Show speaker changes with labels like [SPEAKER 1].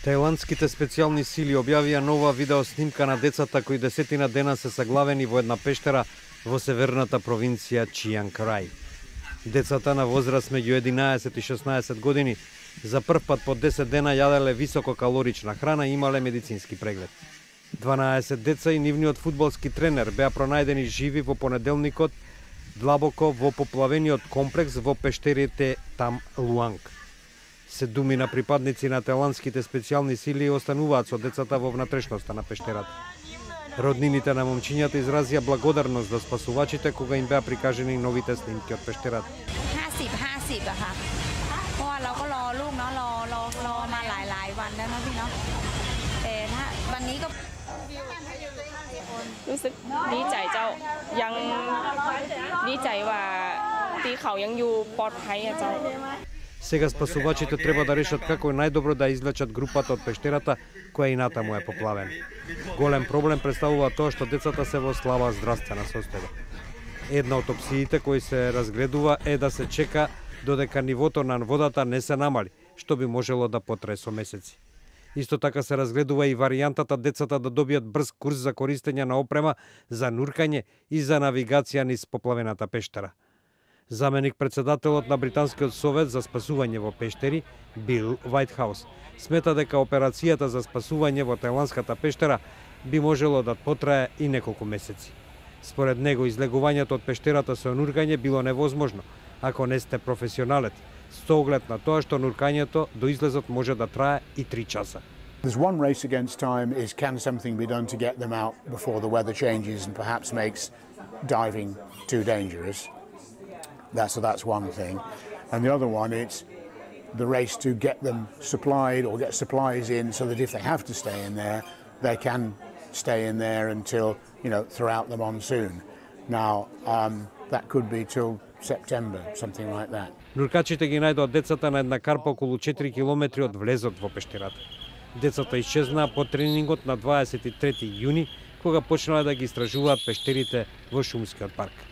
[SPEAKER 1] Таиландските специјални сили објавија нова видеоснимка на децата кои 10 дена се заглавени во една пештера во северната провинција Чијанг Рај. Децата на возраст меѓу 11 и 16 години за прв пат по 10 дена јаделе висококалорична храна и имале медицински преглед. 12 деца и нивниот фудбалски тренер беа пронајдени живи во понеделникот длабоко во поплавениот комплекс во пештерите Там Луанг. 7 припадници на таиландските специјални сили остануваат со децата во внатрешноста на пештерата. Роднините на момчињата изразија благодарност за спасувачите кога им беа прикажени новите снимки од пештерата.
[SPEAKER 2] 50-50 อะค่ะเพราะว่าเราก็รอลูกเนาะรอมาหลายวันแล้วเนาะพี่เนาะแต่ถ้าวันนี้ก็
[SPEAKER 3] รู้สึกดีใจเจ้ายังดีใจว่าที่เขายังอยู่ปลอดภัยอะเจ้า
[SPEAKER 1] Сега спасувачите треба да решат како е најдобро да извлечат групата од пештерата која и натаму е поплавена. Голем проблем представува тоа што децата се во слаба здравствена состојба. Една од опциите кои се разгледува е да се чека додека нивото на водата не се намали, што би можело да потрае со месеци. Исто така се разгледува и варијантата децата да добијат брз курс за користење на опрема за нуркање и за навигација низ поплавената пештера. Заменик председателот на Британскиот совет за спасување во пештери, Бил Вајтхаус, смета дека операцијата за спасување во таиландската пештера би можело да потрае и неколку месеци. Според него, излегувањето од пештерата со нуркање било невозможно, ако не сте професионалец, со оглед на тоа што нуркањето до излезот може да трае и 3 часа.
[SPEAKER 4] There's one race against time is can something be done to get them out before the weather changes and perhaps makes diving too dangerous. That's one thing. And the other one, it's the race to get them supplied or get supplies in so that if they have to stay in there, they can stay in there until, throughout the monsoon. Now, that could be till September, something like that.
[SPEAKER 1] Нуркачите ги најдоа децата на една карпа околу 4 километри од влезот во пештерата. Децата исчезнаа по тренингот на 23 јуни, кога почнале да ги истражуваат пештерите во шумскиот парк.